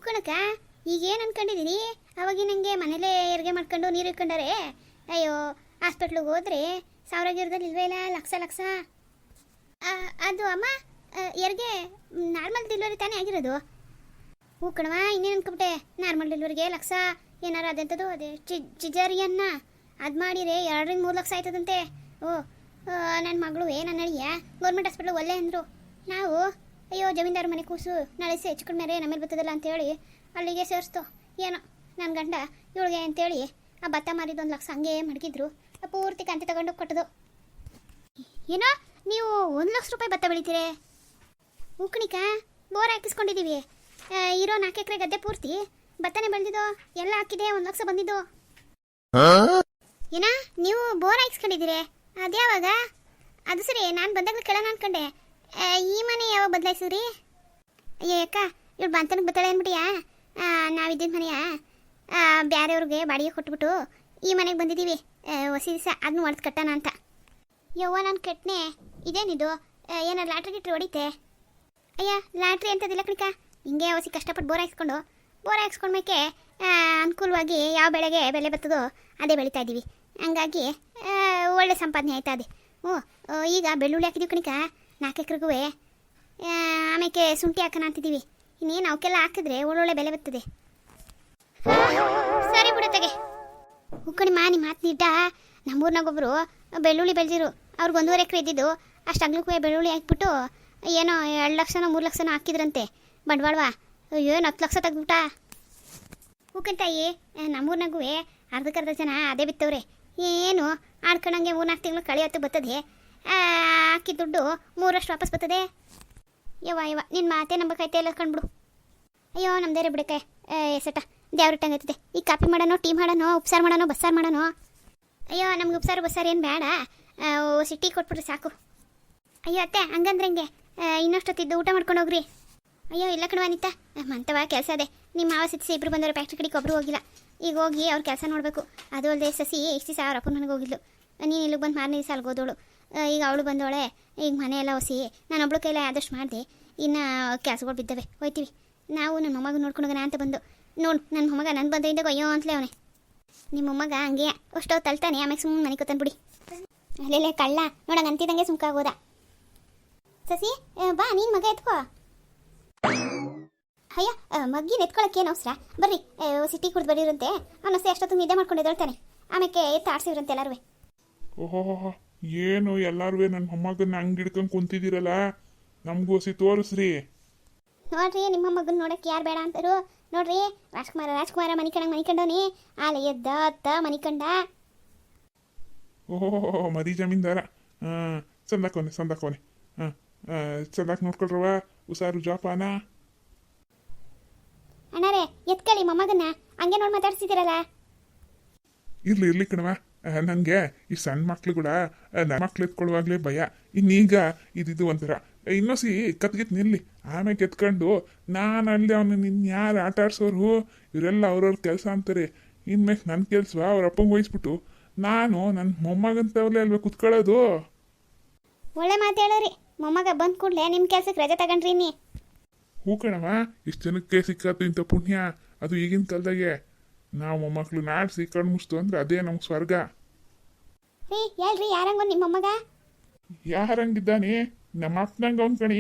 ಕಣಕ್ಕ. ಈಗೇನು ಅನ್ಕೊಂಡಿದ್ದೀರಿ? ಅವಾಗ ನನಗೆ ಮನೇಲೇ ಹೆರಿಗೆ ಮಾಡ್ಕೊಂಡು ನೀರು ಇಟ್ಕೊಂಡಾರೆ. ಅಯ್ಯೋ, ಹಾಸ್ಪಿಟ್ಲಿಗೆ ಹೋದ್ರೆ ಸಾವಿರಗಿರದಲ್ಲಿ ಇಲ್ವೇ ಇಲ್ಲ, ಲಕ್ಷ ಲಕ್ಷ. ಅದು ಅಮ್ಮ, ಹೆರಿಗೆ ನಾರ್ಮಲ್ ಡೆಲಿವರಿ ತಾನೇ ಆಗಿರೋದು? ಹೂ ಕಣವ, ಇನ್ನೇನು ಅನ್ಕೊಬಿಟ್ಟೆ. ನಾರ್ಮಲ್ ಡೆಲಿವರಿಗೆ ಲಕ್ಷ ಏನಾರು ಅದೆಂಥದ್ದು, ಅದೇ ಸಿಜೇರಿಯನ್ನ ಅದು ಮಾಡಿರೆ 2-3 ಲಕ್ಷ ಆಯ್ತದಂತೆ. ಓ, ನನ್ನ ಮಗಳು ನನ್ನ ಅಳಿಯ ಗೌರ್ಮೆಂಟ್ ಹಾಸ್ಪಿಟ್ಲಿಗೆ ಒಲ್ಲೆ ಅಂದರು. ನಾವು ಅಯ್ಯೋ ಜಮೀನ್ದಾರ ಮನೆ ಕೂಸು ನಾಳೆ ಹೆಚ್ಚು ಮೇಲೆ ನಮೇಲೆ ಬರ್ತದಲ್ಲ ಅಂತೇಳಿ ಅಲ್ಲಿಗೆ ಸೇರಿಸ್ತು. ಏನೋ ನನ್ನ ಗಂಡ ಇವಳಿಗೆ ಅಂತೇಳಿ ಆ ಭತ್ತ ಮಾರಿದ 1 ಲಕ್ಷ ಹಂಗೆ ಮಡಗಿದ್ರು. ಪೂರ್ತಿ ಕಂತೆ ತಗೊಂಡು ಕೊಟ್ಟದು. ಏನೋ ನೀವು 1 ಲಕ್ಷ ರೂಪಾಯಿ ಭತ್ತ ಬೆಳಿತೀರಿ? ಉಕ್ಕಣಿಕ ಬೋರ್ ಹಾಕಿಸ್ಕೊಂಡಿದ್ದೀವಿ. ಇರೋ 4 ಎಕರೆ ಗದ್ದೆ ಪೂರ್ತಿ ಭತ್ತನೇ ಬೆಳೆದಿದ್ದು. ಎಲ್ಲ ಹಾಕಿದೆ, 1 ಲಕ್ಷ ಬಂದಿದ್ದು. ಏನ ನೀವು ಬೋರ್ ಹಾಕಿಸ್ಕೊಂಡಿದ್ದೀರಿ? ಅದ್ಯಾವಾಗ? ಅದು ಸರಿ, ನಾನು ಬಂದಾಗ ಕೇಳೋಣ ಅನ್ಕೊಂಡೆ. ಈ ಮನೆ ಯಾವಾಗ ಬದಲಾಯಿಸಿದ್ರಿ? ಅಯ್ಯೋ ಅಕ್ಕ, ಇವ್ರು ಬಂತನಕ್ಕೆ ಬತ್ತಾಳೆ ಅಂದ್ಬಿಟ್ಟಿಯಾ? ನಾವಿದ್ದಿದ್ದ ಮನೆಯ ಬೇರೆಯವ್ರಿಗೆ ಬಾಡಿಗೆ ಕೊಟ್ಬಿಟ್ಟು ಈ ಮನೆಗೆ ಬಂದಿದ್ದೀವಿ. ಹೊಸ ದಿವಸ ಅದನ್ನ ಹೊಡೆದು ಕಟ್ಟೋಣ ಅಂತ. ಯವ್ವ, ನಾನು ಕಟ್ನೆ. ಇದೇನಿದು? ಏನಾರು ಲಾಟ್ರಿ ಗಿಟ್ರಿ ಹೊಡಿತೆ? ಅಯ್ಯ, ಲಾಟ್ರಿ ಅಂತದಿಲ್ಲ ಕಣಿಕ. ಹಿಂಗೆ ಹೊಸಿ ಕಷ್ಟಪಟ್ಟು ಬೋರ್ ಹಾಕ್ಸ್ಕೊಂಡ್ಮೇಕೆ ಅನುಕೂಲವಾಗಿ ಯಾವ ಬೆಳೆಗೆ ಬೆಲೆ ಬರ್ತದೋ ಅದೇ ಬೆಳೀತಾ ಇದ್ದೀವಿ. ಹಂಗಾಗಿ ಒಳ್ಳೆ ಸಂಪಾದನೆ ಆಯ್ತಾ ಅದೇ. ಈಗ ಬೆಳ್ಳುಳ್ಳಿ ಹಾಕಿದ್ದೀವಿ ಕಣಿಕ 4 ಎಕರೆಗೂ. ಆಮೇಲೆ ಶುಂಠಿ ಹಾಕೋಣ ಅಂತಿದ್ದೀವಿ. ಇನ್ನೇನು ಅವಕ್ಕೆಲ್ಲ ಹಾಕಿದ್ರೆ ಒಳ್ಳೊಳ್ಳೆ ಬೆಲೆ ಬರ್ತದೆ. ಸರಿ ಬಿಡತ್ತಗೆ ಉಕ್ಕಣಿಮ್ಮ, ನಿಮ್ಮ ಮಾತು ನಿಡ್ಡ. ನಮ್ಮೂರ್ನಾಗೊಬ್ಬರು ಬೆಳ್ಳುಳ್ಳಿ ಬೆಳೆದಿರು. ಅವ್ರಿಗೆ 1.5 ಎಕರೆ ಇದ್ದಿದ್ದು. ಅಷ್ಟು ಅಗ್ಲಕ್ಕೂ ಬೆಳ್ಳುಳ್ಳಿ ಹಾಕ್ಬಿಟ್ಟು ಏನೋ 2 ಲಕ್ಷನೋ 3 ಲಕ್ಷನೋ ಹಾಕಿದ್ರಂತೆ ಬಂಡವಾಳವಾ. ಏನು 10 ಲಕ್ಷ ತೆಗ್ದುಬಿಟ್ಟ. ಹೂಕಂತಾಯಿ, ನಮ್ಮೂರ್ನಾಗೂ ಅರ್ಧಕ್ಕರ್ಧ ಜನ ಅದೇ ಬಿತ್ತವ್ರೆ. ಏನು ಆಡ್ಕೊಂಡಂಗೆ 3-4 ತಿಂಗಳು ಕಳೆಯತ್ತು ಬರ್ತದೆ. ಹಾಕಿದ ದುಡ್ಡು 3 ವಾಪಸ್ ಬರ್ತದೆ. ಯವ್ವ ನಿನ್ನ ಮಾತೇ ನಂಬಕೈತೆ ಎಲ್ಲ ಕಂಡ್ಬಿಡು. ಅಯ್ಯೋ, ನಮ್ದೇರೆ ಬಿಡಕ್ಕೆ ಎಸಟ ದೇವ್ರಿಟ್ಟಂಗೈತದೆ. ಈ ಕಾಫಿ ಮಾಡೋಣ, ಟೀ ಮಾಡೋಣ, ಉಪ್ಸಾರು ಮಾಡೋಣ, ಬಸ್ಸಾರು ಮಾಡೋಣ. ಅಯ್ಯೋ, ನಮ್ಗೆ ಉಪ್ಸಾರು ಬಸ್ಸಾರು ಏನು ಬೇಡ, ಟೀ ಕೊಟ್ಬಿಟ್ರೆ ಸಾಕು. ಅಯ್ಯೋ ಅತ್ತೆ, ಹಂಗಂದ್ರಂಗೆ ಇನ್ನಷ್ಟೊತ್ತಿದ್ದು ಊಟ ಮಾಡ್ಕೊಂಡು ಹೋಗ್ರಿ. ಅಯ್ಯೋ ಇಲ್ಲ ಕಣವ ಅನಿತಾ, ಮಂತವ ಕೆಲಸ ಅದೇ. ನಿಮ್ಮ ಮಾವ ಸಿತ್ಸಿ ಇಬ್ಬರು ಬಂದವರು ಫ್ಯಾಕ್ಟ್ರಿ ಕಡೆಗೆ ಒಬ್ಬರು ಹೋಗಿಲ್ಲ. ಈಗ ಹೋಗಿ ಅವ್ರ ಕೆಲಸ ನೋಡಬೇಕು. ಅದು ಅಲ್ಲದೆ ಸಸಿ ಇಷ್ಟು ದಿವಸ ಅವ್ರ ಅಪ್ಪನ ಮನೆಗೆ ಹೋಗಿದ್ಲು. ನೀನು ಇಲ್ಲಿಗೆ ಬಂದು 4ನೇ ದಿವಸ ಅಲ್ಗೋದವಳು. ಈಗ ಅವಳು ಬಂದವಳೆ. ಈಗ ಮನೆಯೆಲ್ಲ ಹೊಸಿ ನಾನು ಒಬ್ಳು ಕೈಲ ಆದಷ್ಟು ಮಾಡಿದೆ. ಇನ್ನು ಕೆಲಸಗಳು ಬಿದ್ದವೆ, ಹೋಯ್ತೀವಿ. ನಾವು ನನ್ನ ಮೊಮ್ಮಗ ನೋಡ್ಕೊಂಡು ಹೋಗೋಣ ಅಂತ ಬಂದು ನೋಡು. ನನ್ನ ಮೊಮ್ಮಗ ನನ್ನ ಬಂದೈದಾಗ ಅಯ್ಯೋ ಅಂತಲೇ ಅವನೇ. ನಿಮ್ಮ ಮೊಮ್ಮಗ ಹಂಗೆ ಅಷ್ಟೋ ತಲ್ತಾನೆ. ಆಮೇಲೆ ಸುಮ್ಮನೆ ಮನೆ ಕೂತಾನೆ ಬಿಡಿ. ಅಲ್ಲೆಲ್ಲೇ ಕಳ್ಳ ನೋಡಂಗೆ ಅಂತಿದ್ದಂಗೆ ಸುಮ್ಕಾಗೋದ. ಸಸಿ ಬಾ, ನೀನು ಮಗ ಎತ್ಕೋ. ಅಯ್ಯ, ಮಗ್ಗಿನ ಎತ್ಕೊಳ್ಳೋಕ್ಕೇನು ಅವಸರ? ಬರ್ರಿ, ಸಿಟಿ ಕುಡ್ದು ಬರೀರಂತೆ. ಅವನಷ್ಟೇ ಅಷ್ಟೊತ್ತು ನಿದ್ದೆ ಮಾಡ್ಕೊಂಡು ಎದ್ದೇಳ್ತಾನೆ. ಆಮೇಲೆ ಎತ್ತು ಆಡ್ಸಿದ್ರಂತೆ ಎಲ್ಲರೂ. ಓಹೋ, ಏನು ಎಲ್ಲಾರು ನನ್ನ ಮೊಮ್ಮಗನ್ನ ಹಂಗೆ ಹಿಡ್ಕೊಂಡು ಕುಂತಿದ್ದೀರಲ್ಲ, ನಮಗೂ ಹೊಸಿ ತೋರಿಸ್ರಿ. ನೋಡ್ರಿ, ನಿಮ್ಮ ಮಗನ ನೋಡಕ್ಕೆ ಯಾರು ಬೇಡ ಅಂತಾರು. ನೋಡ್ರಿ, ರಾಜ್ಕುಮಾರ ಮನಿಕಂಡವನಿ ಆಲೆ ಎದ್ದ ಅತ್ತ ಮನಿಕಂಡ. ಓಹೋ, ಮರಿ ಜಮೀನ್ದಾರ. ಚಂದಾಕೋನೆ ಚಂದಾಕ್ ನೋಡ್ಕೊಳ್ರವ. ಹುಷಾರು ಜೋಪಾನ. ಅಣ್ಣಾರೇ, ಎತ್ಕೊಳ್ಳಿ ಮೊಮ್ಮಗನ್ನ. ಹಂಗೆ ನೋಡಿ ಮಾತಾಡ್ಸಿದ್ದೀರಲ್ಲ. ಇರ್ಲಿ ಕಣವ, ನನಗೆ ಈ ಸಣ್ಣ ಮಕ್ಳುಗಳ ನನ್ನ ಮಕ್ಳು ಎತ್ಕೊಳ್ಳುವಾಗಲೇ ಭಯ. ಇನ್ನೀಗ ಇದಿದ್ದು ಒಂಥರ ಇನ್ನೊಸಿ ಕತ್ಗಿತ್ ನಿಲ್ಲಿ. ಆಮೇಲೆ ಎತ್ಕೊಂಡು ನಾನು ಅಲ್ಲಿ ಅವನು ಯಾರು ಆಟ ಆಡ್ಸೋರು ಇವರೆಲ್ಲ ಅವ್ರವ್ರ ಕೆಲಸ ಅಂತಾರೆ. ಇನ್ಮೇಲೆ ನನ್ನ ಕೆಲಸ ಅವ್ರ ಅಪ್ಪಂಗೆ ವಹಿಸ್ಬಿಟ್ಟು ನಾನು ನನ್ನ ಮೊಮ್ಮಗಂತವಲ್ಲೇ ಅಲ್ವೇ ಕುತ್ಕೊಳ್ಳೋದು. ಒಳ್ಳೆ ಮಾತು ಹೇಳೋರಿ. ಮೊಮ್ಮಗ ಬಂದ ಕೂಡಲೇ ನಿಮ್ಮ ಕೆಲ್ಸಕ್ಕೆ ರಜೆ ತಗೊಂಡ್ರಿ ನೀ. ಹೂ ಕಣವ, ಇಷ್ಟು ಜನಕ್ಕೆ ಸಿಕ್ಕಾತು ಇಂಥ ಪುಣ್ಯ. ಅದು ಈಗಿನ ಕಾಲದಾಗೆ ನಾವು ಮೊಮ್ಮಕ್ಳು ನಾಡಿಸಿ ಕಣ್ಣು ಮುಚ್ತು ಅಂದ್ರೆ ಅದೇ ನಮ್ಗೆ ಸ್ವರ್ಗ. ರೀ ಹೇಳ್ರಿ, ಯಾರಂಗ ನಿಮ್ಮ ಮೊಮ್ಮಗ? ಯಾರಂಗಿದ್ದಾನೆ? ನಮ್ಮ ಅಪ್ಪನಂಗೆ ಅವ್ನು ಕಣಿ.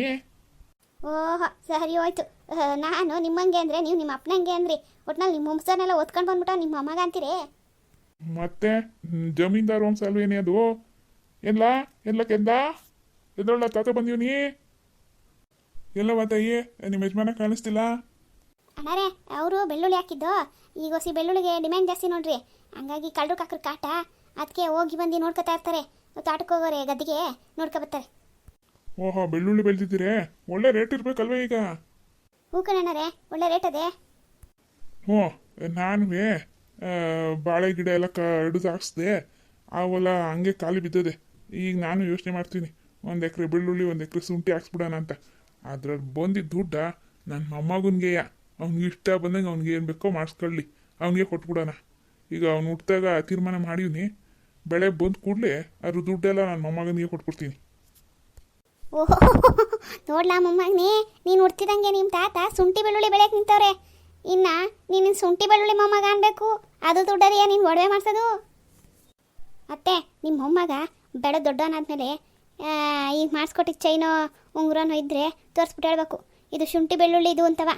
ಓಹೋ, ಸರಿ ಹೋಯ್ತು. ನಾನು ನಿಮ್ಮಂಗೆ ಅಂದರೆ ನೀವು ನಿಮ್ಮ ಅಪ್ಪನಂಗೆ ಅಂದ್ರಿ. ಒಟ್ನಲ್ಲಿ ನಿಮ್ಮ ವಂಶನೆಲ್ಲ ಓದ್ಕೊಂಡು ಬಂದ್ಬಿಟ್ಟು ನಿಮ್ಮ ಮೊಮ್ಮಗ ಅಂತೀರಿ. ಮತ್ತೆ ಜಮೀನ್ದಾರ್ ವಂಶ ಅಲ್ವೇನೆ ಅದು? ಎಲ್ಲ ಕೆಂದ ಎದ್ರೊಳ್ಳ ತಾತ ಬಂದೀವನಿ. ಎಲ್ಲವ ತಾಯಿ, ನಿಮ್ಮ ಯಜಮಾನ ಕಾಣಿಸ್ತಿಲ್ಲ. ಅಣ್ಣಾರೇ, ಅವರು ಬೆಳ್ಳುಳ್ಳಿ ಹಾಕಿದ್ದು. ಈಗ ಹೊಸಿ ಬೆಳ್ಳುಳ್ಳಿಗೆ ಡಿಮ್ಯಾಂಡ್ ಜಾಸ್ತಿ ನೋಡ್ರಿ. ಹಂಗಾಗಿ ಕಳ್ಳರು ಕಾಕ್ರ ಕಾಟ. ಅದಕ್ಕೆ ಹೋಗಿ ಬಂದು ನೋಡ್ಕೊತಾ ಇರ್ತಾರೆ. ತೋಟಕ್ಕೆ ಹೋಗೋರೆ ಗದ್ದೆಗೆ ನೋಡ್ಕೊ ಬರ್ತಾರೆ. ಓಹೋ, ಬೆಳ್ಳುಳ್ಳಿ ಬೆಳೆದಿದ್ದೀರಿ. ಒಳ್ಳೆ ರೇಟ್ ಇರ್ಬೇಕಲ್ವೇ ಈಗ? ಹೂ ಕಣ್ಣಾರೇ, ಒಳ್ಳೆ ರೇಟ್ ಅದೇ. ಹ್ಞೂ, ನಾನು ಬಾಳೆ ಗಿಡ ಎಲ್ಲ ಹಿಡಿದು ಹಾಕ್ಸ್ದೆ. ಅವೆಲ್ಲ ಹಂಗೆ ಖಾಲಿ ಬಿದ್ದದೆ. ಈಗ ನಾನು ಯೋಚನೆ ಮಾಡ್ತೀನಿ, 1 ಎಕರೆ ಬೆಳ್ಳುಳ್ಳಿ 1 ಎಕರೆ ಶುಂಠಿ ಹಾಕ್ಸ್ಬಿಡೋಣ ಅಂತ. ಅದ್ರಲ್ಲಿ ಬಂದಿದ್ದ ದುಡ್ಡ ನನ್ನ ಮೊಮ್ಮಗನಿಗೆಯ ಅವ್ನಿಗೆ ಇಷ್ಟ ಬಂದಂಗೆ ಅವ್ನಿಗೆ ಏನು ಬೇಕೋ ಮಾಡಿಸ್ಕೊಳ್ಳಿ, ಅವನಿಗೆ ಕೊಟ್ಬಿಡೋಣ. ಈಗ ಅವ್ನು ಹುಟ್ಟಿದಾಗ ತೀರ್ಮಾನ ಮಾಡೀನಿ. ಬೆಳೆ ಬಂದು ಕೂಡಲೇ ಅದ್ರ ದುಡ್ಡೆಲ್ಲ ನನ್ನ ಮೊಮ್ಮಗನಿಗೆ ಕೊಟ್ಬಿಡ್ತೀನಿ. ಓಹೋ, ನೋಡ್ಲಾ ಮೊಮ್ಮಗನೇ, ನೀನು ಹುಡ್ತಿದಂಗೆ ನಿಮ್ಮ ತಾತ ಶುಂಠಿ ಬೆಳ್ಳುಳ್ಳಿ ಬೆಳೆಯಕ್ಕೆ ನಿಂತವ್ರೆ. ಇನ್ನು ನೀನು ಶುಂಠಿ ಬೆಳ್ಳುಳ್ಳಿ ಮೊಮ್ಮಗ ಅನ್ಬೇಕು, ಅದು ದುಡ್ಡದೆಯಾ ನೀನು ಒಡವೆ ಮಾಡ್ಸೋದು? ಅತ್ತೆ, ನಿಮ್ಮ ಮೊಮ್ಮಗ ಬೆಳೆ ದೊಡ್ಡವನಾದ್ಮೇಲೆ ಈಗ ಮಾಡಿಸ್ಕೊಟ್ಟಿದ್ದ ಚೈನೋ ಉಂಗುರನೋ ಇದ್ದರೆ ತೋರಿಸ್ಬಿಟ್ಟು ಹೇಳ್ಬೇಕು, ಇದು ಶುಂಠಿ ಬೆಳ್ಳುಳ್ಳಿ ಇದು ಅಂತವ.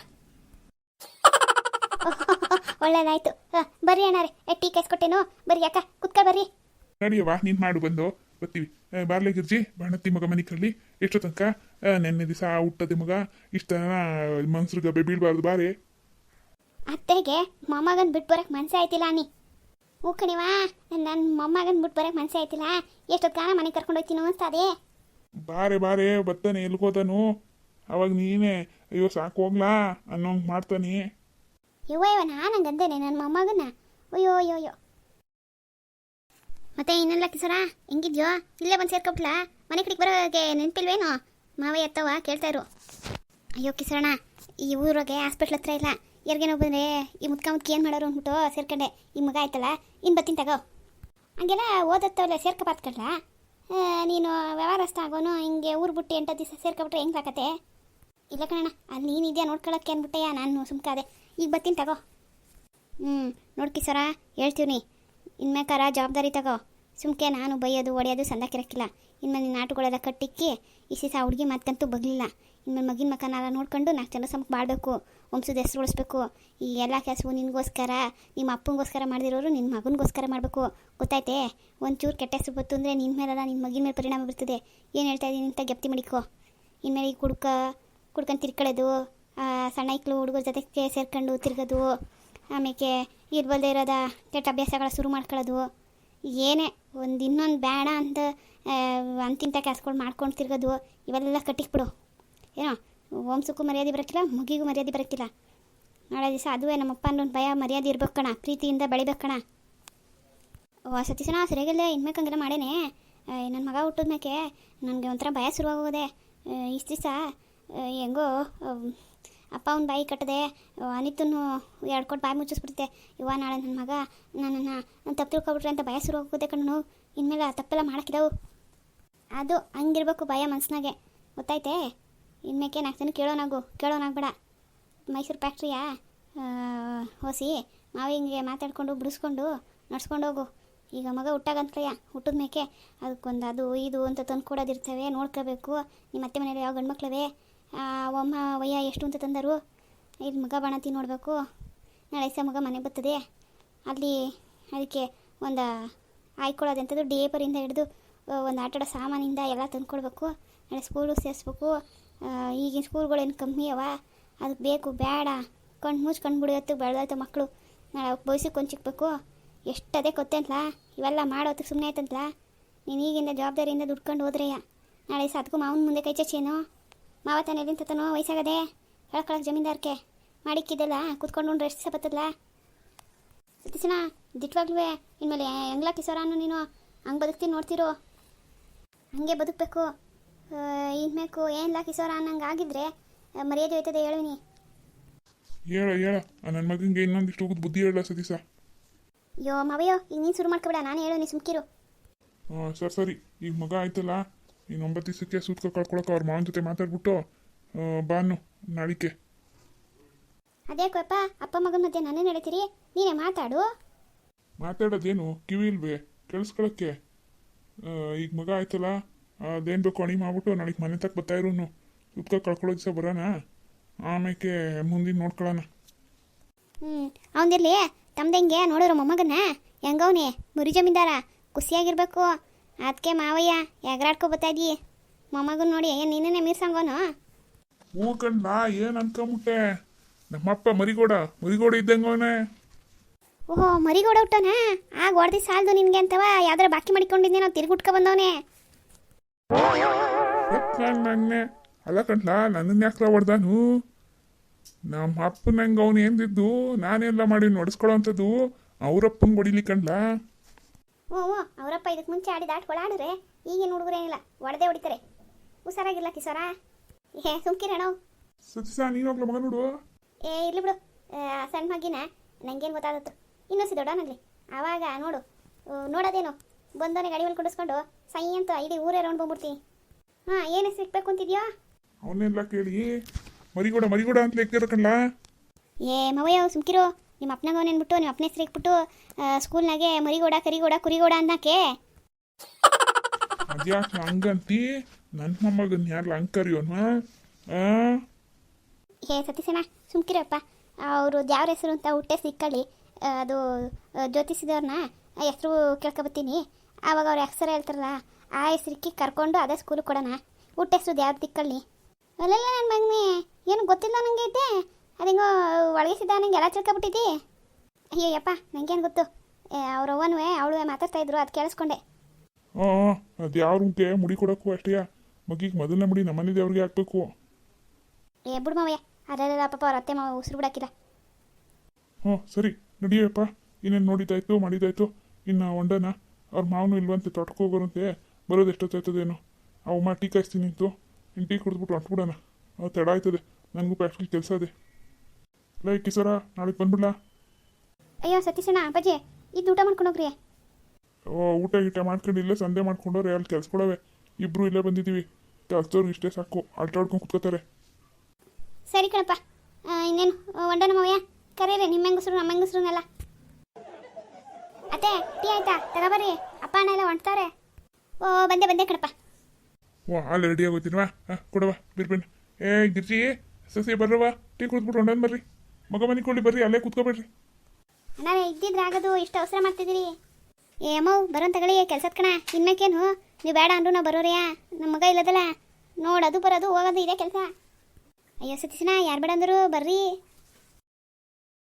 ಒಳ್ಳೇದಾಯ್ತು. ಬರ್ರಿ ಅಣ್ಣಾರೆ, ಟೀ ಕಾಯಿಸ್ಕೊಟ್ಟೇನು? ಬರ್ರಿ ಅಕ್ಕ, ಕುತ್ಕ ಬರ್ರಿ. ನಡಿಯವ್ವ, ನೀನು ಮಾಡು, ಬಂದು ಬರ್ತೀವಿ. ಬಾರ್ಲೆ ಗಿರ್ಜಿ, ಬಾಣತ್ತಿ ಮಗ ಮನೆ ಕರ್ಲಿ. ಎಷ್ಟೋ ತನಕ ನೆನ್ನೆ ದಿವಸ ಹುಟ್ಟದೆ ಮಗ, ಇಷ್ಟ ಮನ್ಸ್ರಿಗೆ ಗಬ್ಬೆ ಬೀಳ್ಬಾರ್ದು. ಬಾರೆ ಅತ್ತೆಗೆ ಮೊಮ್ಮಗನ್ ಬಿಟ್ಟು ಬರೋಕ್ಕೆ ಮನಸ್ಸೇ ಆಯ್ತಿಲ್ಲ ನೀ. ಹೂ ಕಣಿವಾ, ನನ್ನ ಮೊಮ್ಮಗನ್ ಬಿಟ್ಟು ಬರೋಕ್ಕೆ ಮನಸ್ಸೇ ಆಯ್ತಿಲ್ಲ. ಎಷ್ಟೊತ್ತು ಕಾಲ ಮನೆಗೆ ಕರ್ಕೊಂಡು ಹೋಗ್ತೀನಿ ಅನಿಸ್ತದೆ. ಬಾರೆ ಬಾರೆ ಬರ್ತಾನೆ, ಎಲ್ಗೋತಾನು ಅವಾಗ ನೀನೇ ಅಯ್ಯೋ ಸಾಕು ಹೋಗ್ಲಾ ಅನ್ನೋಂಗೆ ಮಾಡ್ತಾನೆ. ಇವ ನಾನು ಹಂಗಂದೇನೆ ನನ್ನ ಮೊಮ್ಮಗನ್ನ. ಅಯ್ಯೋ ಅಯ್ಯೋ ಅಯ್ಯೋ. ಮತ್ತೆ ಇನ್ನೆಲ್ಲ ಕಿಸರ ಹೆಂಗಿದ್ಯೋ? ಇಲ್ಲೇ ಬಂದು ಸೇರ್ಕೊಬಿಟ್ಲಾ? ಮನೆ ಕಡೆಗೆ ಬರೋಕ್ಕೆ ನೆನಪಿಲ್ವೇನೋ? ಮಾವಯ್ಯ ಎತ್ತವ ಕೇಳ್ತಾ ಇರು. ಅಯ್ಯೋ ಕಿಸರಣ, ಈ ಊರಿಗೆ ಹಾಸ್ಪಿಟ್ಲ್ ಹತ್ರ ಇಲ್ಲ. ಯಾರಿಗೇನೋ ಬಂದರೆ ಈ ಮುದ್ಕ ಏನು ಮಾಡೋರು ಅಂದ್ಬಿಟ್ಟು ಸೇರ್ಕೊಂಡೆ. ಈ ಮಗ ಆಯ್ತಲ್ಲ, ಇನ್ನು ಬತ್ತೀನಿ ತಗೋ. ಹಂಗೆಲ್ಲ ಓದತ್ತವಲ್ಲ ಸೇರ್ಕೊಬಾರ್ದ್ಕಡ್ಲ. ನೀನು ವ್ಯವಹಾರಸ್ಥ ಆಗೋನು ಹಿಂಗೆ ಊರು ಬಿಟ್ಟು 8 ದಿವಸ ಸೇರ್ಕೊಬಿಟ್ರೆ ಹೆಂಗೆ ಸಾಕತ್ತೆ? ಇಲ್ಲ ಕಣಣ್ಣ, ಅಲ್ಲಿ ನೀನಿದೆಯಾ ನೋಡ್ಕೊಳ್ಳೋಕ್ಕೆ ಅಂದ್ಬಿಟ್ಟೆಯಾ ನಾನು ಸುಮ್ಕಾದೆ. ಈಗ ಬತ್ತೀನಿ ತಗೋ. ನೋಡ್ಕಿ ಸರ, ಹೇಳ್ತೀವಿ ಇನ್ಮೇಕಾರ ಜವಾಬ್ದಾರಿ ತಗೋ. ಸುಮ್ಕೆ ನಾನು ಬೈಯೋದು ಹೊಡೆಯೋದು ಸಂದಾಕಿರಕ್ಕಿಲ್ಲ. ಇನ್ಮೇಲೆ ನಿನ್ನ ಆಟಗಳೆಲ್ಲ ಕಟ್ಟಿಕ್ಕಿ ಇಸಿಸ ಹುಡುಗಿ ಮಾತ್ಕಂತೂ ಬಗ್ಲಿಲ್ಲ. ಇನ್ಮೇಲೆ ಮಗಿನ ಮಕ್ಕನೆಲ್ಲ ನೋಡ್ಕೊಂಡು 4 ಜನ ಸಮಕ್ಕೆ ಬಾಳಬೇಕು, ವಂಶದ ಹೆಸರು ಉಳಿಸ್ಬೇಕು. ಈ ಎಲ್ಲ ಕೆಲಸವು ನಿನಗೋಸ್ಕರ, ನಿಮ್ಮ ಅಪ್ಪನಿಗೋಸ್ಕರ ಮಾಡಿದಿರೋರು ನಿನ್ನ ಮಗನಿಗೋಸ್ಕರ ಮಾಡಬೇಕು. ಗೊತ್ತಾಯ್ತೆ? ಒಂಚೂರು ಕೆಟ್ಟ ಹೆಸರು ಬತ್ತು ಅಂದರೆ ನಿನ್ನ ಮೇಲೆಲ್ಲ ನಿನ್ನ ಮಗಿನ ಮೇಲೆ ಪರಿಣಾಮ ಬರ್ತದೆ. ಏನು ಹೇಳ್ತಾ ಇದ್ದೀನಿ ಅಂತ ಗೆಪ್ತಿ ಮಾಡಿಕೋ. ಇನ್ಮೇಲೆ ಈ ಕುಡ್ಕೊಂಡು ತಿರ್ಕೊಳ್ಳೋದು, ಸಣ್ಣ ಇಕ್ಳು ಹುಡುಗರ ಜೊತೆಗೆ ಸೇರ್ಕೊಂಡು ತಿರ್ಗೋದು, ಆಮೇಲೆ ಇರ್ಬಲ್ದೇ ಇರೋದ ಕೆಟ್ಟ ಅಭ್ಯಾಸಗಳ ಶುರು ಮಾಡ್ಕೊಳ್ಳೋದು, ಏನೇ ಒಂದು ಇನ್ನೊಂದು ಬೇಡ ಅಂತ ಅಂತಿಂಥ ಕೆಲಸಗಳು ಮಾಡ್ಕೊಂಡು ತಿರ್ಗೋದು, ಇವೆಲ್ಲ ಕಟ್ಟಿಕ್ಬಿಡು. ಏನೋ ವಂಶಕ್ಕೂ ಮರ್ಯಾದೆ ಬರೋಕ್ಕಿಲ್ಲ, ಮಗಿಗೂ ಮರ್ಯಾದೆ ಬರೋಕ್ಕಿಲ್ಲ. ನಾಳೆ ದಿವಸ ಅದುವೇ ನಮ್ಮಪ್ಪ ಅನ್ನೊಂದು ಭಯ ಮರ್ಯಾದೆ ಇರ್ಬೇಕು ಕಣ, ಪ್ರೀತಿಯಿಂದ ಬೆಳಿಬೇಕು ಕಣ. ಸತೀಸನ ಸರಿಯಾಗಿಲ್ಲ, ಇನ್ಮೇಲೆ ಹಂಗೆಲ್ಲ ಮಾಡೇನೆ. ನನ್ನ ಮಗ ಹುಟ್ಟಿದ್ಮೇಕೆ ನನಗೆ ಒಂಥರ ಭಯ ಶುರುವಾಗೋದೆ. ಇಷ್ಟು ದಿವಸ ಹೆಂಗೋ ಅಪ್ಪ ಅವ್ನ ಬಾಯಿ ಕಟ್ಟದೆ, ಅನಿತನ್ನು 2 ಕೊಟ್ಟು ಬಾಯಿ ಮುಚ್ಚಿಸ್ಬಿಡುತ್ತೆ. ನಾಳೆ ನನ್ನ ಮಗ ನನ್ನನ್ನು ತಪ್ಪು ತಿಳ್ಕೊಬಿಟ್ರೆ ಅಂತ ಭಯ ಶುರು ಹೋಗೋದೆ ಕಣ್ಣು. ಇನ್ಮೇಲೆ ತಪ್ಪೆಲ್ಲ ಮಾಡೋಕ್ಕಿದ್ದವು. ಅದು ಹಂಗಿರ್ಬೇಕು ಭಯ ಮನಸ್ಸಿನಾಗೆ, ಗೊತ್ತಾಯ್ತೆ? ಇನ್ಮೇಕೆ 4 ಜನ ಕೇಳೋನಾಗಬೇಡ. ಮೈಸೂರು ಫ್ಯಾಕ್ಟ್ರಿಯ ಹೊಸಿ ನಾವು ಹಿಂಗೆ ಮಾತಾಡ್ಕೊಂಡು ಬಿಡಿಸ್ಕೊಂಡು ನಡ್ಸ್ಕೊಂಡು ಹೋಗು. ಈಗ ಮಗ ಹುಟ್ಟಾಗಂತಯ್ಯ, ಹುಟ್ಟಿದ ಮೇಕೆ ಅದಕ್ಕೊಂದು ಅದು ಇದು ಅಂತ ತಂದು ಕೊಡೋದಿರ್ತವೆ, ನೋಡ್ಕೋಬೇಕು. ನಿಮ್ಮ ಅತ್ತೆ ಮನೇಲಿ ಯಾವ ಗಂಡು ಮಕ್ಳವೆ ಒಮ್ಮ ವಯ್ಯ ಎಷ್ಟು ಅಂತ ತಂದರು. ಇದು ಮಗ ಬಾಣತಿ ನೋಡಬೇಕು. ನಾಳೆ ದಿವಸ ಮಗ ಮನೆಗೆ ಬರ್ತದೆ. ಅಲ್ಲಿ ಅದಕ್ಕೆ ಒಂದು ಆಯ್ಕೊಳ್ಳೋದಂಥದ್ದು ಡೇಪರಿಂದ ಹಿಡಿದು ಒಂದು ಆಟಾಡೋ ಸಾಮಾನಿಂದ ಎಲ್ಲ ತಂದುಕೊಡ್ಬೇಕು. ನಾಳೆ ಸ್ಕೂಲಿಗೆ ಸೇರಿಸ್ಬೇಕು. ಈಗಿನ ಸ್ಕೂಲ್ಗಳೇನು ಕಮ್ಮಿ ಅವ, ಅದಕ್ಕೆ ಬೇಕು ಬೇಡ ಕಣ್ಣು ಮುಚ್ಚಿ ಕಣ್ಣು ಬಿಡೋತ್ತು ಬೆಳೆದೈತೆ ಮಕ್ಕಳು. ನಾಳೆ ಭವಿಷ್ಯಕ್ಕೆ ಕೊಂಚಿಕ್ಬೇಕು. ಎಷ್ಟದೇ ಗೊತ್ತಂತಲ, ಇವೆಲ್ಲ ಮಾಡೋದಕ್ಕೆ ಸುಮ್ಮನೆ ಆಯ್ತಂತಲ. ನೀನು ಈಗಿಂದ ಜವಾಬ್ದಾರಿಯಿಂದ ದುಡ್ಕೊಂಡು ಹೋದ್ರೆಯ ನಾಳೆ ಅದಕ್ಕೂ ಮಾವನ ಮುಂದೆ ಕೈ ಚಚ್ಚೇನು? ಮಾವ ತಾನೇ ಎಲ್ಲಿಂತನೋ ವಯಸ್ಸಾಗದೆ ಹೇಳ್ಕೊಳಕ್ಕೆ ಜಮೀನ್ದಾರ್ಕೆ ಮಾಡಿಕ್ಕಿದ್ದಲ್ಲ, ಕೂತ್ಕೊಂಡು ಉಂಡ್ರೆ ಎಷ್ಟು ದಿವಸ ಬರ್ತದಲ್ಲ. ಸತೀಸನ ದಿಟ್ವಾಗ್ಲೂ ಇನ್ಮೇಲೆ ಹೆಂಗ್ಲ ಕಿಸೋರಾನು ನೀನು ಹಂಗೆ ಬದುಕ್ತೀನಿ ನೋಡ್ತಿರೋ, ಹಂಗೆ ಬದುಕಬೇಕು. ಇನ್ಮೇಕು ಏನಿಲ್ಲ ಕಿಸೋರ ಅನ್ನಂಗೆ ಆಗಿದ್ರೆ ಮರ್ಯಾದೆ ಹೋಯ್ತದೆ. ಹೇಳುವಿನಿ ಹೇಳ ನನ್ನ ಮಗನಿಗೆ ಇನ್ನೊಂದಿಷ್ಟು ಹೋಗೋದು ಬುದ್ಧಿ ಹೇಳ ಸತೀಸ. ಅಯ್ಯೋ ಮಾವಯ್ಯೋ, ಈಗ ನೀನು ಶುರು ಮಾಡ್ಕೊಬೇಡ, ನಾನು ಹೇಳು, ನೀ ಸುಮ್ಕಿರು. ಸರಿ ಈಗ ಮಗ ಆಯ್ತಲ್ಲ, ಇನ್ನು 9 ದಿವಸಕ್ಕೆ ಸೂತ್ಕ ಕಳ್ಕೊಳಕ್ಕೆ ಅವ್ರ ಮಾವನ ಜೊತೆ ಮಾತಾಡ್ಬಿಟ್ಟು ಬಾನು ನಾಳಿಕೆ. ಅದೇಕಪ್ಪ ಅಪ್ಪ ಮಗನ ಮಧ್ಯೆ ನನ್ನೇ ನಡೀತೀರಿ, ನೀನೇ ಮಾತಾಡು. ಮಾತಾಡೋದೇನು ಕಿವಿ ಇಲ್ವೇ ಕೇಳಿಸ್ಕೊಳಕ್ಕೆ? ಈಗ ಮಗ ಆಯ್ತಲ್ಲ, ಅದೇನು ಬೇಕು ಅಣಿ ಮಾಡ್ಬಿಟ್ಟು ನಾಳೆಗೆ ಮನೆ ತಕ್ಕ ಬರ್ತಾ ಇರೋನು. ಸೂತ್ಕ ಕಳ್ಕೊಳ್ಳೋ ದಿವಸ ಬರೋಣ, ಆಮೇಲೆ ಮುಂದಿನ ನೋಡ್ಕೊಳ್ಳೋಣ. ಅವನಿರ್ಲಿ ತಮ್ದಂಗೆ ನೋಡಿರೋ ಮೊಮ್ಮಗನ್ನ ಹೆಂಗವನೇ ಮುರಿ ಜಮೀನ್ದಾರ ಖುಷಿಯಾಗಿರ್ಬೇಕು. ಅದಕ್ಕೆ ಮಾವಯ್ಯ ಎಗರಾಡ್ಕೊ ಬರ್ತಾ ಇದ್ದೀ ಮೊಮ್ಮಗನ ನೋಡಿ. ಏನು ನೀನೇ ಮೀರ್ಸಂಗೋನು? ಹ್ಞೂ ಕಣ್ಣ, ಏನು ಅನ್ಕೊಂಬಿಟ್ಟೆ. ನಮ್ಮಪ್ಪ ಮರಿಗೋಡ ಇದ್ದಂಗವನೇ. ಓಹೋ ಮರಿಗೋಡ ಹುಟ್ಟೋನ? ಆಗ ಹೊಡೆದಿ ಸಾಲದು ನಿನಗೆ ಅಂತವ ಯಾವ್ದಾರ ಬಾಕಿ ಮಾಡಿಕೊಂಡಿದ್ದೆ ನಾವು ತಿರುಗಿ ಉಟ್ಕೊ ಬಂದವನೇ. ನನ್ನೆ ಅಲ್ಲ ಕಣ್ಲ, ನನ್ನನ್ನು ಯಾಕ್ರ ಹೊಡ್ದಾನು? ನಮ್ಮ ಅಪ್ಪನಂಗೆ ಅವನು ಏನಿದ್ದು ನಾನೆಲ್ಲ ಮಾಡಿ ನಡೆಸ್ಕೊಳ್ಳೋವಂಥದ್ದು ಅವರಪ್ಪನ ಹೊಡಿಲಿ ಕಣ್ಲ. ಹ್ಞೂ ಅವರಪ್ಪ ಇದಕ್ಕೆ ಮುಂಚೆ ಆಡಿದ ಆಟಗಳು ಆಡಿದ್ರೆ ಈಗೇನು ಹುಡುಗರೇನಿಲ್ಲ, ಹೊಡೆದೇ ಹೊಡಿತಾರೆ. ಹುಷಾರಾಗಿಲ್ಲ ಕಿಸೋರ. ಸುಮ್ಕಿರೇಣೋ ಸತೀಸ, ನೀನು ಹೋಗ್ಲ ಮಗ ನೋಡು. ಇರ್ಲಿ ಬಿಡು, ಸಣ್ಣ ಮಗಿನ ನಂಗೇನು ಗೊತ್ತಾದತ್ತು. ಇನ್ನೊಸಿ ದೊಡ್ಡವನಾಗಲಿ ಆವಾಗ ನೋಡು. ನೋಡೋದೇನು ಬಂದವನಿಗೆ ಗಾಡಿ ಮೇಲೆ ಕುಡಿಸ್ಕೊಂಡು ಸೈ ಅಂತ ಇಡೀ ಊರೇ ರೌಂಡ್ ಬಂದ್ಬಿಡ್ತೀನಿ. ಏನು ಸಿಗ್ಬೇಕು ಅಂತಿದ್ಯೋ? ಅವನ್ನೆಲ್ಲ ಕೇಳಿ ಮರಿಗೋಡ ಅಂತ ಲೆಕ್ಕಿರ ಕಣ್ಲ. ಏ ಮವಯ್ಯ ಸುಮ್ಕಿರೋ, ನಿಮ್ಮ ಅಪ್ಪನಾಗ ಅವನೇನ್ಬಿಟ್ಟು ನಿಮ್ಮ ಅಪ್ಪನ ಹೆಸರು ಇಕ್ಬಿಟ್ಟು ಸ್ಕೂಲ್ನಾಗೆ ಮರಿಗೋಡ ಕರಿಗೋಡ ಕುರಿಗೋಡ ಅನ್ನಕ್ಕೆ. ಅದ್ಯಾಕೆ ಹಂಗಂತಿ? ನನ್ನ ಮೊಮ್ಮಗನ್ ಯಾರು ಹಂಗೆ ಕರಿಯೋನು? ಹೇ ಸತೀಶಣ್ಣ ಸುಮ್ಕಿರಪ್ಪ, ಅವರು ಯಾವ್ರ ಹೆಸರು ಅಂತ ಹುಟ್ಟೆ ಸಿಕ್ಕಳಿ, ಅದು ಜ್ಯೋತಿಸಿದವ್ರನ್ನ ಹೆಸರು ಕೇಳ್ಕೊಬತ್ತೀನಿ. ಆವಾಗ ಅವ್ರ ಹೆಸರು ಹೇಳ್ತಾರಲ್ಲ ಆ ಹೆಸರಿಗೆ ಕರ್ಕೊಂಡು ಅದೇ ಸ್ಕೂಲಿಗೆ ಕೊಡೋಣ. ಹುಟ್ಟ ಹೆಸರು ಯಾವ್ದು ತಿಕ್ಕಳ್ಳಿ. ಅಲ್ಲೆಲ್ಲ ನನ್ನ ಮಗನೇ ಏನು ಗೊತ್ತಿಲ್ಲ ನನಗೆ ಐತೆ, ಅದಿಂಗೋ ಒಳಗಿಸಿದ ನಂಗೆ ಎಲ್ಲ ತಿಳ್ಕೊಬಿಟ್ಟಿದ್ದಿ. ಅಯ್ಯಯ್ಯಪ್ಪ ನನಗೇನು ಗೊತ್ತು, ಅವ್ರ ಅವ್ವನೂ ಅವಳು ಮಾತಾಡ್ತಾ ಇದ್ರು, ಅದು ಕೇಳಿಸ್ಕೊಂಡೆ. ಅದು ಯಾವ್ರಿಗೆ ಮುಡಿ ಕೊಡೋಕ್ಕೂ ಅಷ್ಟೇ, ಮಗಿಗೆ ಮೊದಲನೇ ಮುಡಿ ನಮ್ಮನೆ ದೇವ್ರಿಗೆ ಹಾಕ್ಬೇಕು. ಏ ಬಿಡು ಮಾವಯ್ಯ, ಅದೆಲ್ಲ ಪಾಪ ಅವ್ರ ಅತ್ತೆ ಮಾವ ಉಸಿರು ಬಿಡಾಕಿಲ್ಲ. ಸರಿ ನಡಿಯಪ್ಪ, ಇನ್ನೇನು ನೋಡಿದಾಯ್ತು ಮಾಡಿದಾಯ್ತು. ಇನ್ನು ಹೊಂಡನ ಅವ್ರ ಮಾವನು ಇಲ್ವಂತೆ, ತೋಟಕ್ಕೆ ಹೋಗೋರಂತೆ, ಬರೋದು ಎಷ್ಟೊತ್ತಾಯ್ತದೇನೋ. ಅವು ಟೀ ಕಾಯಿಸ್ತೀನಿ ನಿಂತು, ಇನ್ನು ಟೀ ಕುಡಿದ್ಬಿಟ್ಟು ಹೊಂಟ್ಬಿಡೋಣ. ತಡ ಆಯ್ತದೆ, ನನಗೂ ಫ್ಯಾಕ್ಟ್ರಿ ಕೆಲಸ ಇದೆ. ಲೈ ಕಿಸರ, ನಾಳೆ ಬಂದ್ಬಿಡ್ಲಾ? ಅಯ್ಯೋ ಸತೀಶಣ್ಣ ಅಪ್ಪಾಜಿ, ಇದು ಊಟ ಮಾಡ್ಕೊಂಡೋಗ್ರಿ. ಊಟ ಗೀಟ ಮಾಡ್ಕೊಂಡು ಇಲ್ಲೇ ಸಂದೆ ಮಾಡ್ಕೊಂಡವ್ರೆ, ಅಲ್ಲಿ ಕೆಲ್ಸ್ಕೊಳವೆ. ಇಬ್ಬರು ಇಲ್ಲೇ ಬಂದಿದ್ದೀವಿ, ಕೆಲ್ಸದವ್ರಿಗೆ ಇಷ್ಟೇ ಸಾಕು, ಆಡ್ಕೊಂಡು ಕುತ್ಕೋತಾರೆ. ಸರಿ ಕಣಪ್ಪ, ಇನ್ನೇನು ಒಂಡನ ಮಾವಯ್ಯ ಕರೀರಿ, ನಿಮ್ಮ ಹೆಂಗಸರು ನಮ್ಮ ಹೆಂಗಸ್ರನ್ನೆಲ್ಲ. ಅತ್ತೆ ಟೀ ಆಯ್ತಾ? ತಗೋಬರ್ರಿ, ಅಪ್ಪ ಅಣ್ಣ ಎಲ್ಲ ಹೊಂಟ್ತಾರೆ. ಬಂದೆ ಕಣಪ್ಪ. ಅಲ್ಲಿ ರೆಡಿ ಆಗೋತೀನವಾ? ಕೊಡವಾ ಬಿರ್ಬೆಣ್ಣೆ. ಗಿರ್ಜಿ ಸಸಿ ಬರ್ರವ, ಟೀ ಕುಡಿದ್ಬಿಟ್ಟು ಹೊಂಡನ್ ಬರ್ರಿ. ಮಗ ಮನಿಕೊಳ್ಳಿ ಬರ್ರಿ, ಅಲ್ಲೇ ಕುತ್ಕೋಬೇಡ್ರಿ. ಅಣ್ಣ ಇದ್ದಿದ್ರೆ ಆಗೋದು, ಇಷ್ಟು ಅವಸರ ಮಾಡ್ತಿದ್ದೀರಿ. ಏಮೋ ಬರೋನ್ ತಗೊಳ್ಳಿ, ಕೆಲ್ಸದ ಕಣ. ಇನ್ನಕ್ಕೇನು ನೀವು ಬೇಡ ಅಂದ್ರು ನಾವು ಬರೋರಿಯಾ? ನಮ್ಮ ಮಗ ಇಲ್ಲದಲ್ಲ, ನೋಡೋದು ಬರೋದು ಹೋಗೋದು ಇದೇ ಕೆಲಸ. ಅಯ್ಯೋ ಸತೀಶಣ್ಣ ಯಾರು ಬೇಡ ಅಂದರು, ಬರ್ರಿ.